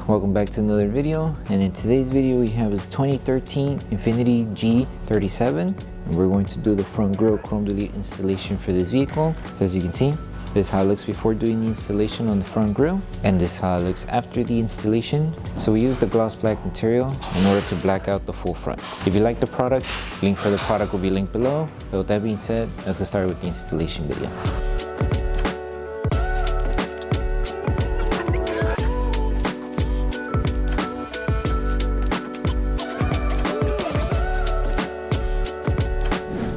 welcome back to another video, and in today's video we have this 2013 Infiniti G37 and we're going to do the front grille chrome delete installation for this vehicle. So as you can see, this is how it looks before doing the installation on the front grille, and this is how it looks after the installation. So we use the gloss black material in order to black out the full front. If you like the product, link for the product will be linked below. But with that being said, let's get started with the installation video.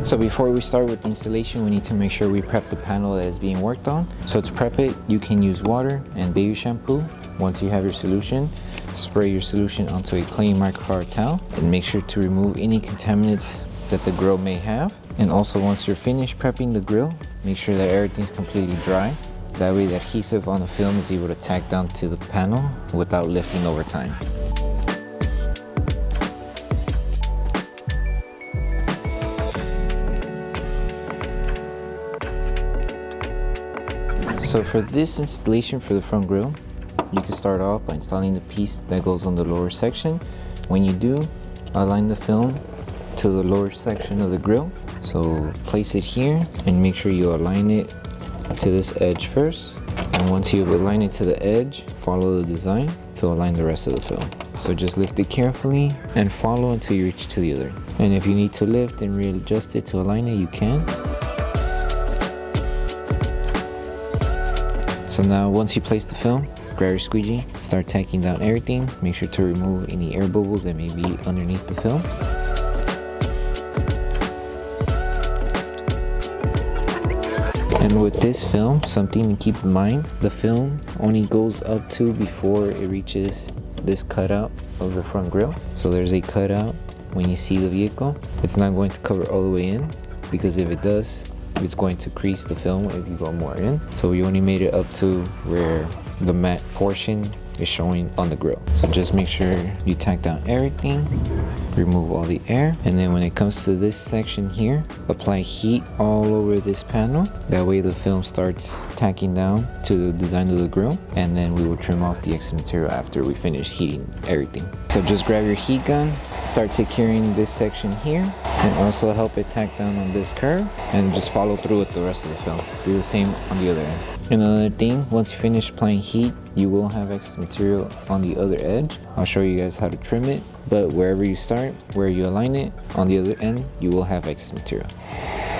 So before we start with the installation, we need to make sure we prep the panel that is being worked on. So to prep it, you can use water and baby shampoo. Once you have your solution, spray your solution onto a clean microfiber towel and make sure to remove any contaminants that the grille may have. And also once you're finished prepping the grille, make sure that everything's completely dry. That way the adhesive on the film is able to tack down to the panel without lifting over time. So for this installation for the front grille, you can start off by installing the piece that goes on the lower section. When you do, align the film to the lower section of the grille. So place it here and make sure you align it to this edge first. And once you align it to the edge, follow the design to align the rest of the film. So just lift it carefully and follow until you reach to the other. And if you need to lift and readjust it to align it, you can. So now once you place the film, grab your squeegee, start tacking down everything. Make sure to remove any air bubbles that may be underneath the film. And with this film, something to keep in mind, the film only goes up to before it reaches this cutout of the front grille. So there's a cutout when you see the vehicle. It's not going to cover all the way in, because if it does, it's going to crease the film if you go more in. So we only made it up to where the matte portion is showing on the grille. So just make sure you tack down everything, remove all the air, and then when it comes to this section here, apply heat all over this panel. That way the film starts tacking down to the design of the grille, and then we will trim off the excess material after we finish heating everything. So just grab your heat gun, start securing this section here, and also help it tack down on this curve, and just follow through with the rest of the film. Do the same on the other end. Another thing, once you finish applying heat, you will have excess material on the other edge. I'll show you guys how to trim it, but wherever you start, where you align it, on the other end, you will have excess material.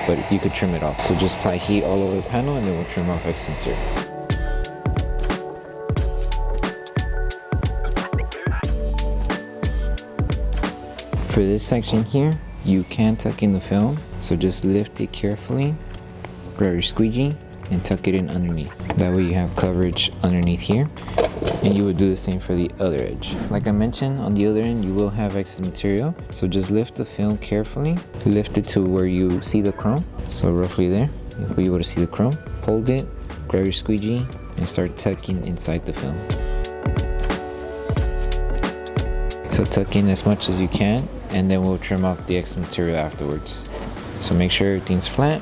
But you could trim it off. So just apply heat all over the panel and then we'll trim off excess material. For this section here, you can tuck in the film. So just lift it carefully, grab your squeegee, and tuck it in underneath. That way you have coverage underneath here, and you would do the same for the other edge. Like I mentioned, on the other end you will have excess material, so just lift the film carefully, lift it to where you see the chrome, so roughly there you'll be able to see the chrome. Hold it, grab your squeegee, and start tucking inside the film. So tuck in as much as you can, and then we'll trim off the excess material afterwards. So make sure everything's flat.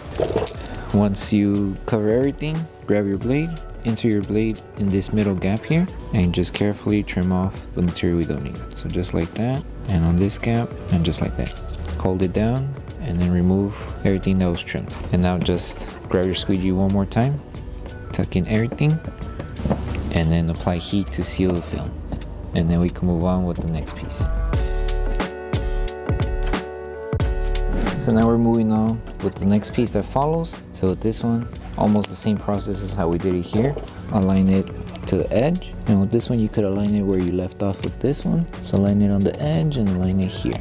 Once you cover everything, grab your blade, insert your blade in this middle gap here, and just carefully trim off the material we don't need. So just like that, and on this gap, and just like that. Hold it down, and then remove everything that was trimmed. And now just grab your squeegee one more time, tuck in everything, and then apply heat to seal the film. And then we can move on with the next piece. So now we're moving on with the next piece that follows. So with this one, almost the same process as how we did it here. Align it to the edge. And with this one, you could align it where you left off with this one. So align it on the edge and align it here.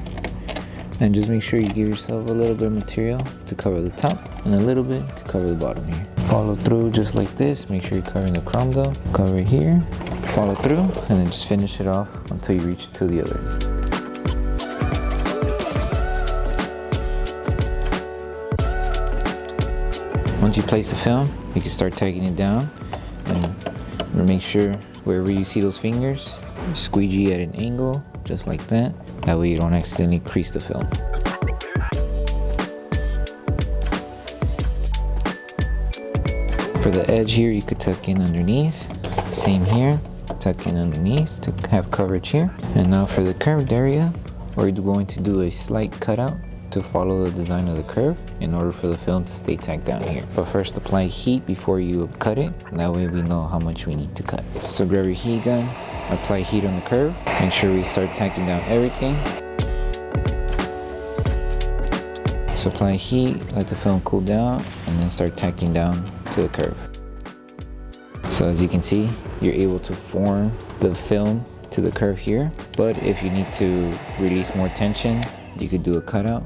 And just make sure you give yourself a little bit of material to cover the top and a little bit to cover the bottom here. Follow through just like this. Make sure you're covering the chrome though. Cover it here, follow through, and then just finish it off until you reach to the other end. Once you place the film, you can start taking it down, and make sure wherever you see those fingers, you squeegee at an angle, just like that. That way you don't accidentally crease the film. For the edge here, you could tuck in underneath. Same here. tuck in underneath to have coverage here. And now for the curved area, we're going to do a slight cutout to follow the design of the curve in order for the film to stay tacked down here. But first apply heat before you cut it, that way we know how much we need to cut. So grab your heat gun, apply heat on the curve, make sure we start tacking down everything. So apply heat, let the film cool down, and then start tacking down to the curve. So as you can see, you're able to form the film to the curve here, but if you need to release more tension, you could do a cutout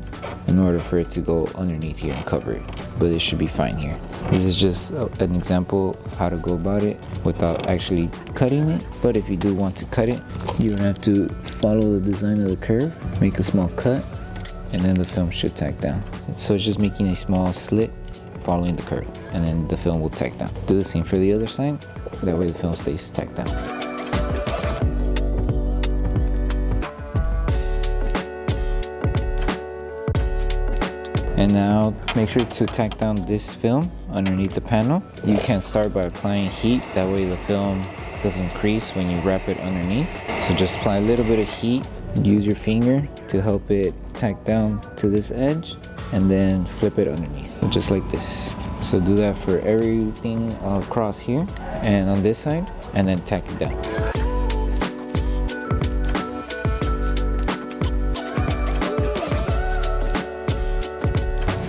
in order for it to go underneath here and cover it, but it should be fine here. This is just an example of how to go about it without actually cutting it, but if you do want to cut it, you don't have to follow the design of the curve. Make a small cut and then the film should tack down. So it's just making a small slit following the curve, and then the film will tack down. Do the same for the other side, that way the film stays tacked down. And now make sure to tack down this film underneath the panel. You can start by applying heat, that way the film doesn't crease when you wrap it underneath. So just apply a little bit of heat, use your finger to help it tack down to this edge, and then flip it underneath, just like this. So do that for everything across here and on this side, and then tack it down.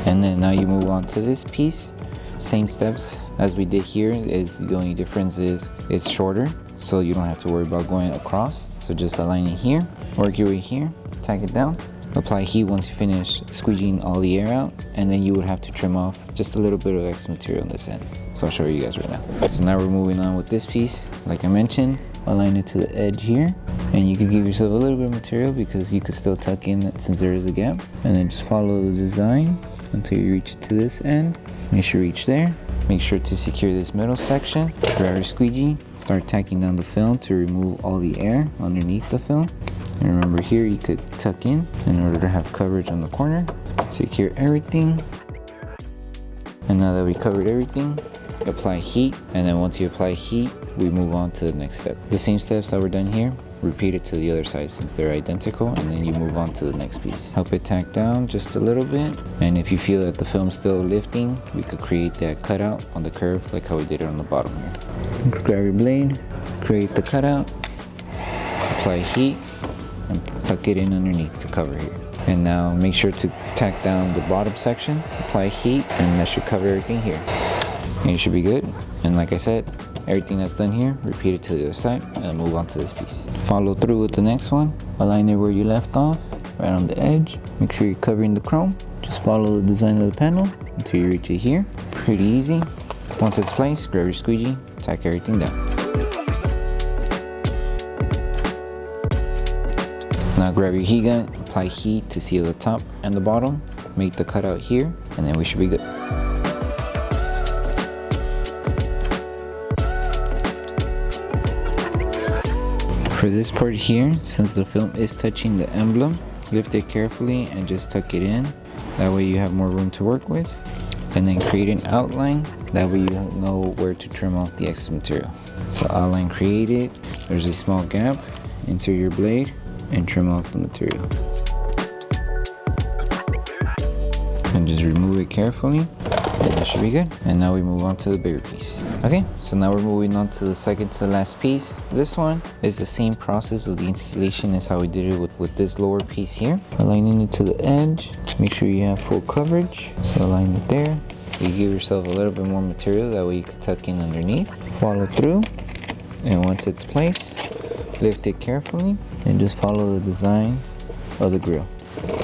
And then now you move on to this piece. Same steps as we did here, is the only difference is it's shorter, so you don't have to worry about going across. So just align it here, work your way here, tack it down. Apply heat once you finish squeegeeing all the air out, and then you would have to trim off just a little bit of extra material on this end. So I'll show you guys right now. So now we're moving on with this piece. Like I mentioned, align it to the edge here, and you can give yourself a little bit of material because you could still tuck in since there is a gap. And then just follow the design until you reach it to this end. Make sure you reach there. Make sure to secure this middle section. Grab your squeegee, start tacking down the film to remove all the air underneath the film. And remember here, you could tuck in order to have coverage on the corner. Secure everything. And now that we covered everything, apply heat. And then once you apply heat, we move on to the next step. The same steps that were done here, repeat it to the other side since they're identical, and then you move on to the next piece. Help it tack down just a little bit. And if you feel that the film's still lifting, we could create that cutout on the curve like how we did it on the bottom here. Grab your blade, create the cutout, apply heat, and tuck it in underneath to cover here. And now make sure to tack down the bottom section, apply heat, and that should cover everything here. And you should be good. And like I said, everything that's done here, repeat it to the other side and move on to this piece. Follow through with the next one. Align it where you left off, right on the edge. Make sure you're covering the chrome. Just follow the design of the panel until you reach it here. Pretty easy. Once it's placed, grab your squeegee, tack everything down. Now grab your heat gun, apply heat to seal the top and the bottom, make the cutout here, and then we should be good. For this part here, since the film is touching the emblem, lift it carefully and just tuck it in. That way you have more room to work with. And then create an outline, that way you know where to trim off the excess material. So outline created, there's a small gap, insert your blade, and trim off the material. And just remove it carefully, and that should be good. And now we move on to the bigger piece. Okay, so now we're moving on to the second to last piece. This one is the same process of the installation as how we did it with this lower piece here. Aligning it to the edge, make sure you have full coverage. So align it there. You give yourself a little bit more material, that way you can tuck in underneath. Follow through, and once it's placed, lift it carefully and just follow the design of the grill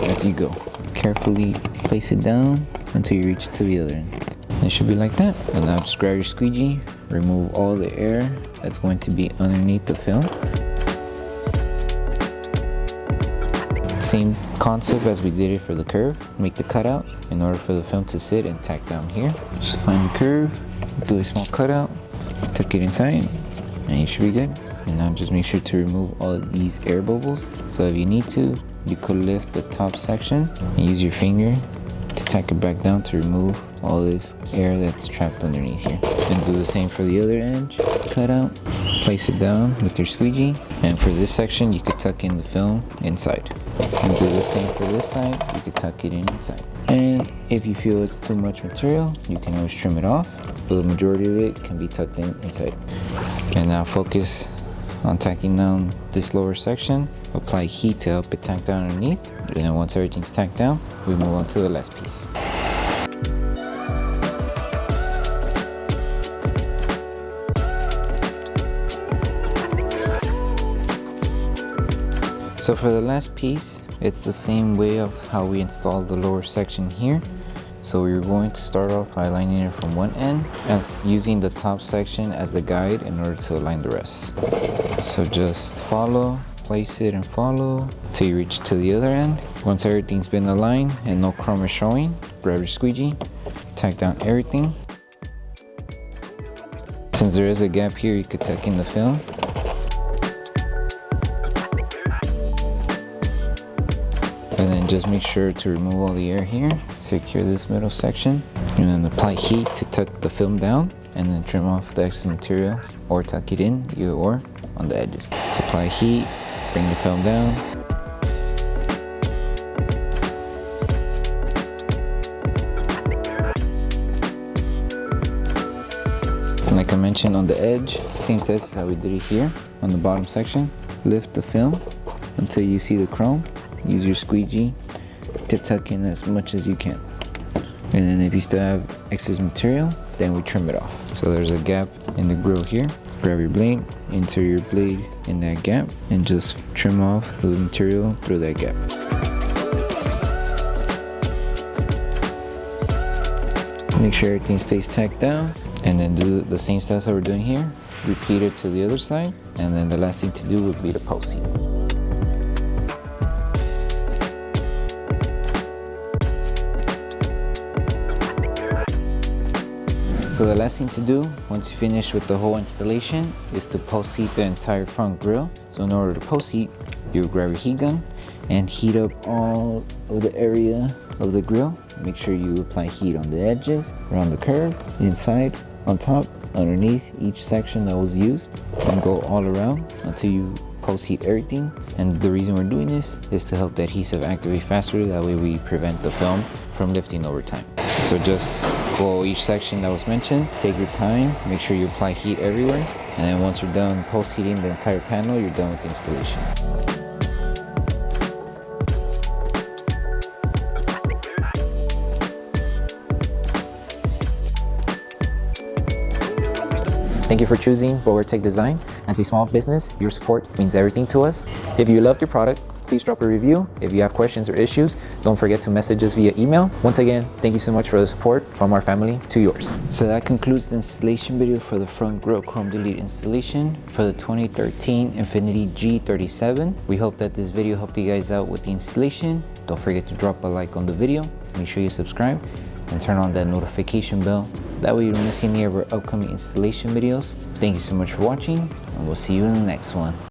as you go. Carefully place it down until you reach it to the other end. It should be like that. And now just grab your squeegee, remove all the air that's going to be underneath the film. Same concept as we did it for the curve. Make the cutout in order for the film to sit and tack down here. Just find the curve, do a small cutout, tuck it inside, and you should be good. And now just make sure to remove all of these air bubbles. So if you need to, you could lift the top section and use your finger to tack it back down to remove all this air that's trapped underneath here. And do the same for the other edge. Cut out, place it down with your squeegee. And for this section, you could tuck in the film inside. And do the same for this side, you could tuck it in inside. And if you feel it's too much material, you can always trim it off, but the majority of it can be tucked in inside. And now focus on tacking down this lower section. Apply heat to help it tack down underneath. And then once everything's tacked down, we move on to the last piece. So for the last piece, it's the same way of how we installed the lower section here. So we're going to start off by aligning it from one end and using the top section as the guide in order to align the rest. So just follow, place it and follow till you reach to the other end. Once everything's been aligned and no chrome is showing, grab your squeegee, tack down everything. Since there is a gap here, you could tuck in the film. And then just make sure to remove all the air here, secure this middle section, and then apply heat to tuck the film down, and then trim off the excess material or tuck it in, either or, on the edges. So apply heat, bring the film down. And like I mentioned on the edge, same steps as how we did it here on the bottom section. Lift the film until you see the chrome. Use your squeegee to tuck in as much as you can. And then if you still have excess material, then we trim it off. So there's a gap in the grill here. Grab your blade, insert your blade in that gap, and just trim off the material through that gap. Make sure everything stays tacked down, and then do the same steps that we're doing here. Repeat it to the other side, and then the last thing to do would be to post heat. So the last thing to do, once you finish with the whole installation, is to post heat the entire front grille. So in order to post heat, you grab your heat gun and heat up all of the area of the grille. Make sure you apply heat on the edges, around the curve, inside, on top, underneath each section that was used, and go all around until you post heat everything. And the reason we're doing this is to help the adhesive activate faster. That way we prevent the film from lifting over time. So just go each section that was mentioned, take your time, make sure you apply heat everywhere, and then once you're done post heating the entire panel, you're done with the installation. Thank you for choosing Bogar Tech Design. As a small business, your support means everything to us. If you loved your product, please drop a review. If you have questions or issues, don't forget to message us via email. Once again, thank you so much for the support from our family to yours. So that concludes the installation video for the front grille chrome delete installation for the 2013 Infiniti G37. We hope that this video helped you guys out with the installation. Don't forget to drop a like on the video. Make sure you subscribe and turn on that notification bell. That way you don't miss any of our upcoming installation videos. Thank you so much for watching, and we'll see you in the next one.